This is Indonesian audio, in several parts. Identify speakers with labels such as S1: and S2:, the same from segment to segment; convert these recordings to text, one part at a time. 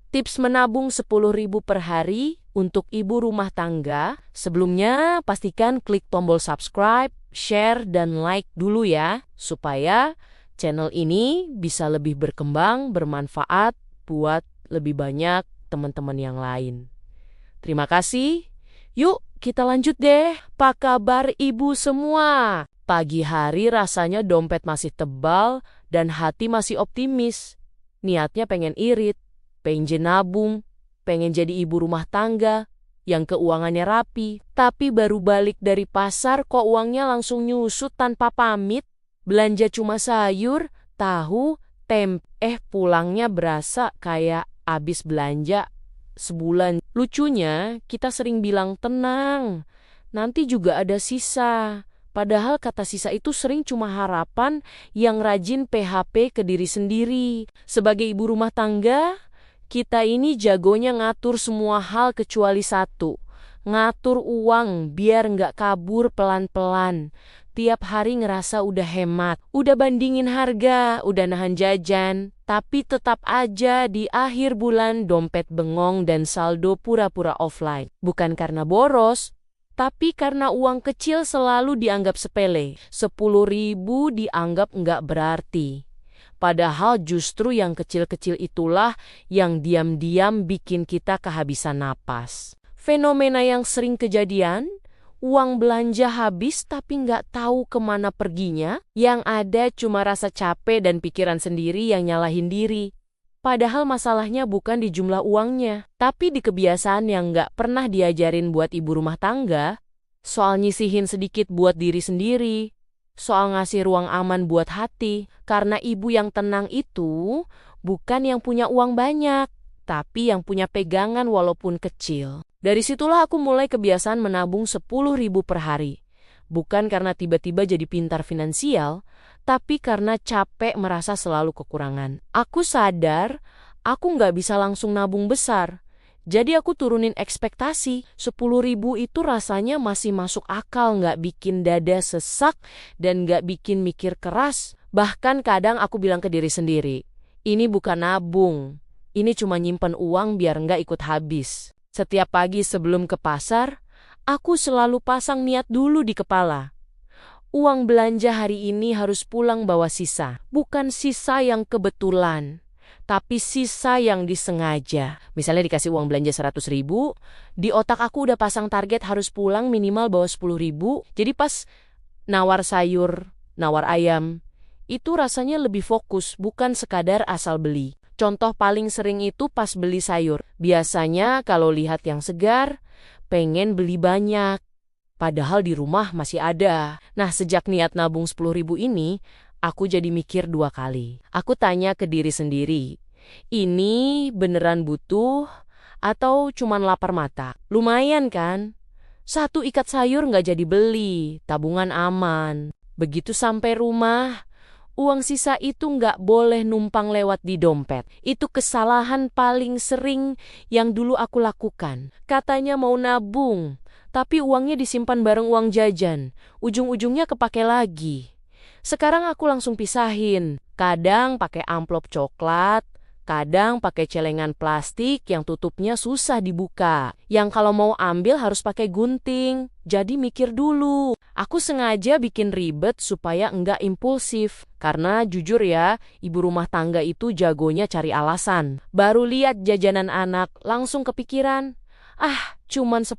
S1: Tips menabung 10.000 per hari untuk ibu rumah tangga. Sebelumnya, pastikan klik tombol subscribe, share, dan like dulu ya, supaya channel ini bisa lebih berkembang, bermanfaat buat lebih banyak teman-teman yang lain. Terima kasih. Yuk, kita lanjut deh. Apa kabar ibu semua? Pagi hari rasanya dompet masih tebal dan hati masih optimis. Niatnya pengen irit, pengen nabung, pengen jadi ibu rumah tangga yang keuangannya rapi. Tapi baru balik dari pasar kok uangnya langsung nyusut tanpa pamit. Belanja cuma sayur, tahu, tempe. Pulangnya berasa kayak abis belanja sebulan. Lucunya, kita sering bilang tenang, nanti juga ada sisa. Padahal kata sisa itu sering cuma harapan yang rajin PHP ke diri sendiri. Sebagai ibu rumah tangga, kita ini jagonya ngatur semua hal kecuali satu. Ngatur uang biar nggak kabur pelan-pelan. Tiap hari ngerasa udah hemat, udah bandingin harga, udah nahan jajan. Tapi tetap aja di akhir bulan dompet bengong dan saldo pura-pura offline. Bukan karena boros, tapi karena uang kecil selalu dianggap sepele. 10.000 dianggap nggak berarti. Padahal justru yang kecil-kecil itulah yang diam-diam bikin kita kehabisan napas. Fenomena yang sering kejadian, uang belanja habis tapi nggak tahu kemana perginya, yang ada cuma rasa capek dan pikiran sendiri yang nyalahin diri. Padahal masalahnya bukan di jumlah uangnya, tapi di kebiasaan yang nggak pernah diajarin buat ibu rumah tangga, soal nyisihin sedikit buat diri sendiri, soal ngasih ruang aman buat hati, karena ibu yang tenang itu bukan yang punya uang banyak, tapi yang punya pegangan walaupun kecil. Dari situlah aku mulai kebiasaan menabung 10.000 per hari. Bukan karena tiba-tiba jadi pintar finansial, tapi karena capek merasa selalu kekurangan. Aku sadar, aku nggak bisa langsung nabung besar. Jadi aku turunin ekspektasi. 10.000 itu rasanya masih masuk akal, nggak bikin dada sesak dan nggak bikin mikir keras. Bahkan kadang aku bilang ke diri sendiri, ini bukan nabung, ini cuma nyimpen uang biar nggak ikut habis. Setiap pagi sebelum ke pasar, aku selalu pasang niat dulu di kepala. Uang belanja hari ini harus pulang bawa sisa. Bukan sisa yang kebetulan, tapi sisa yang disengaja. Misalnya dikasih uang belanja 100.000, di otak aku udah pasang target harus pulang minimal bawa 10.000. Jadi pas nawar sayur, nawar ayam, itu rasanya lebih fokus, bukan sekadar asal beli. Contoh paling sering itu pas beli sayur. Biasanya kalau lihat yang segar, pengen beli banyak. Padahal di rumah masih ada. Nah, sejak niat nabung 10.000 ini, aku jadi mikir 2 kali. Aku tanya ke diri sendiri, ini beneran butuh atau cuman lapar mata? Lumayan kan? 1 ikat sayur nggak jadi beli, tabungan aman. Begitu sampai rumah, uang sisa itu nggak boleh numpang lewat di dompet. Itu kesalahan paling sering yang dulu aku lakukan. Katanya mau nabung, tapi uangnya disimpan bareng uang jajan. Ujung-ujungnya kepake lagi. Sekarang aku langsung pisahin. Kadang pakai amplop coklat, kadang pakai celengan plastik yang tutupnya susah dibuka. Yang kalau mau ambil harus pakai gunting. Jadi mikir dulu. Aku sengaja bikin ribet supaya enggak impulsif. Karena jujur ya, ibu rumah tangga itu jagonya cari alasan. Baru lihat jajanan anak, langsung kepikiran, cuman 10.000.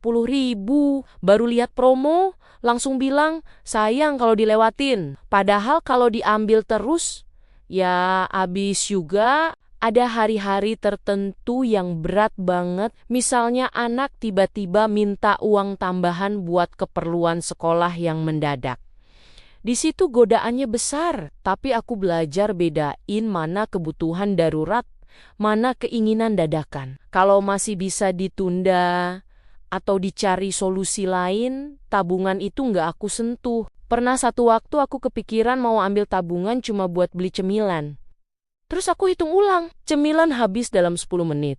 S1: Baru lihat promo, langsung bilang, sayang kalau dilewatin. Padahal kalau diambil terus, ya habis juga. Ada hari-hari tertentu yang berat banget, misalnya anak tiba-tiba minta uang tambahan buat keperluan sekolah yang mendadak. Di situ godaannya besar, tapi aku belajar bedain mana kebutuhan darurat, mana keinginan dadakan. Kalau masih bisa ditunda atau dicari solusi lain, tabungan itu nggak aku sentuh. Pernah satu waktu aku kepikiran mau ambil tabungan cuma buat beli cemilan. Terus aku hitung ulang, cemilan habis dalam 10 menit.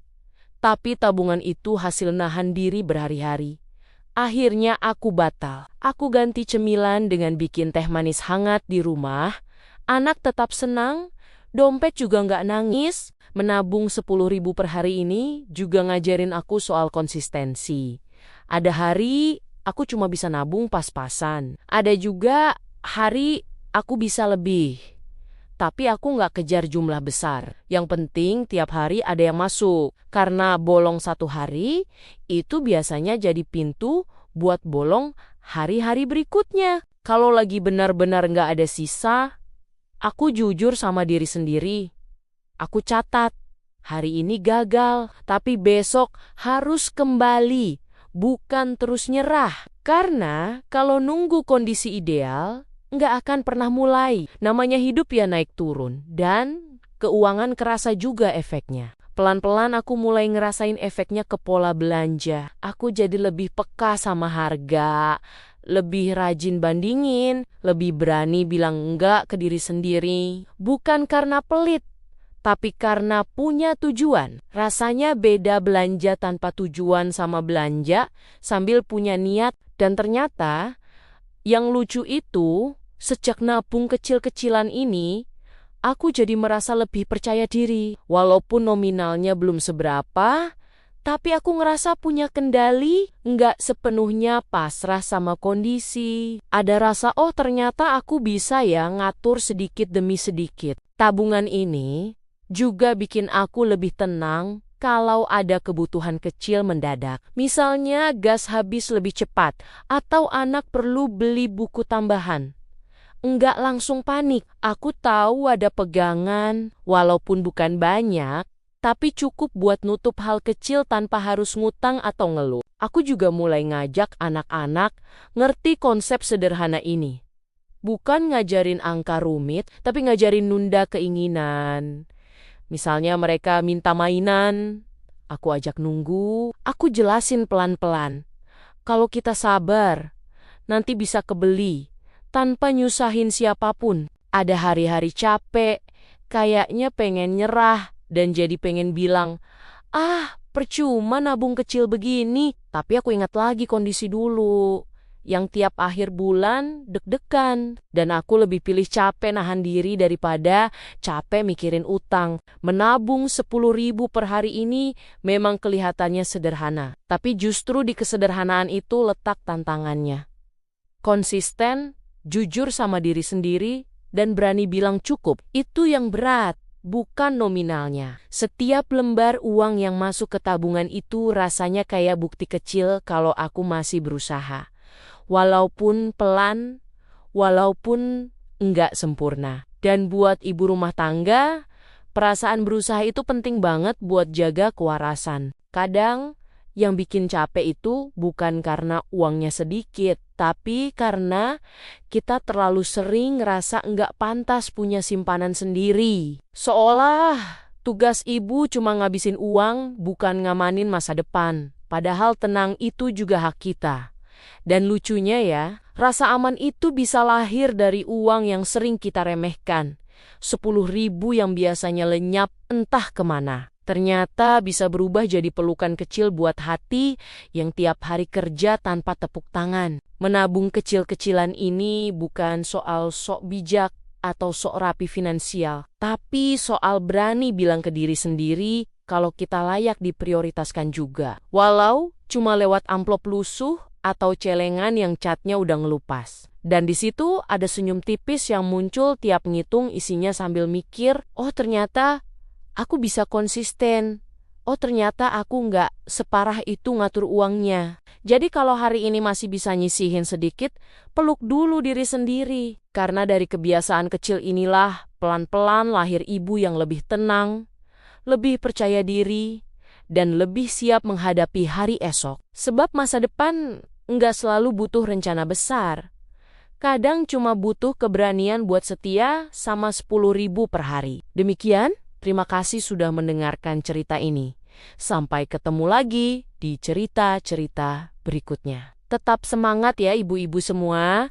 S1: Tapi tabungan itu hasil nahan diri berhari-hari. Akhirnya aku batal. Aku ganti cemilan dengan bikin teh manis hangat di rumah. Anak tetap senang, dompet juga nggak nangis. Menabung 10.000 per hari ini juga ngajarin aku soal konsistensi. Ada hari aku cuma bisa nabung pas-pasan. Ada juga hari aku bisa lebih. Tapi aku nggak kejar jumlah besar. Yang penting tiap hari ada yang masuk. Karena bolong satu hari, itu biasanya jadi pintu buat bolong hari-hari berikutnya. Kalau lagi benar-benar nggak ada sisa, aku jujur sama diri sendiri. Aku catat, hari ini gagal, tapi besok harus kembali, bukan terus nyerah. Karena kalau nunggu kondisi ideal, nggak akan pernah mulai. Namanya hidup ya naik turun, dan keuangan kerasa juga efeknya. Pelan-pelan aku mulai ngerasain efeknya ke pola belanja. Aku jadi lebih peka sama harga, lebih rajin bandingin, lebih berani bilang enggak ke diri sendiri. Bukan karena pelit, tapi karena punya tujuan. Rasanya beda belanja tanpa tujuan sama belanja sambil punya niat. Dan ternyata yang lucu itu, sejak nabung kecil-kecilan ini, aku jadi merasa lebih percaya diri. Walaupun nominalnya belum seberapa, tapi aku ngerasa punya kendali, nggak sepenuhnya pasrah sama kondisi. Ada rasa, oh ternyata aku bisa ya ngatur sedikit demi sedikit. Tabungan ini juga bikin aku lebih tenang kalau ada kebutuhan kecil mendadak. Misalnya gas habis lebih cepat, atau anak perlu beli buku tambahan. Enggak langsung panik. Aku tahu ada pegangan, walaupun bukan banyak, tapi cukup buat nutup hal kecil tanpa harus ngutang atau ngeluh. Aku juga mulai ngajak anak-anak ngerti konsep sederhana ini. Bukan ngajarin angka rumit, tapi ngajarin nunda keinginan. Misalnya mereka minta mainan, aku ajak nunggu, aku jelasin pelan-pelan. Kalau kita sabar, nanti bisa kebeli. Tanpa nyusahin siapapun. Ada hari-hari capek, kayaknya pengen nyerah, dan jadi pengen bilang, percuma nabung kecil begini. Tapi aku ingat lagi kondisi dulu, yang tiap akhir bulan deg-degan. Dan aku lebih pilih capek nahan diri daripada capek mikirin utang. Menabung 10.000 per hari ini memang kelihatannya sederhana. Tapi justru di kesederhanaan itu letak tantangannya. Konsisten, jujur sama diri sendiri, dan berani bilang cukup. Itu yang berat, bukan nominalnya. Setiap lembar uang yang masuk ke tabungan itu rasanya kayak bukti kecil kalau aku masih berusaha. Walaupun pelan, walaupun enggak sempurna. Dan buat ibu rumah tangga, perasaan berusaha itu penting banget buat jaga kewarasan. Kadang yang bikin capek itu bukan karena uangnya sedikit, tapi karena kita terlalu sering ngerasa enggak pantas punya simpanan sendiri. Seolah tugas ibu cuma ngabisin uang, bukan ngamanin masa depan. Padahal tenang itu juga hak kita. Dan lucunya ya, rasa aman itu bisa lahir dari uang yang sering kita remehkan. 10.000 yang biasanya lenyap entah kemana. Ternyata bisa berubah jadi pelukan kecil buat hati yang tiap hari kerja tanpa tepuk tangan. Menabung kecil-kecilan ini bukan soal sok bijak atau sok rapi finansial, tapi soal berani bilang ke diri sendiri kalau kita layak diprioritaskan juga. Walau cuma lewat amplop lusuh atau celengan yang catnya udah ngelupas. Dan di situ ada senyum tipis yang muncul tiap ngitung isinya sambil mikir, oh ternyata aku bisa konsisten. Oh ternyata aku nggak separah itu ngatur uangnya. Jadi kalau hari ini masih bisa nyisihin sedikit, peluk dulu diri sendiri. Karena dari kebiasaan kecil inilah pelan-pelan lahir ibu yang lebih tenang, lebih percaya diri, dan lebih siap menghadapi hari esok. Sebab masa depan nggak selalu butuh rencana besar. Kadang cuma butuh keberanian buat setia sama 10.000 per hari. Demikian, terima kasih sudah mendengarkan cerita ini. Sampai ketemu lagi di cerita-cerita berikutnya. Tetap semangat ya ibu-ibu semua.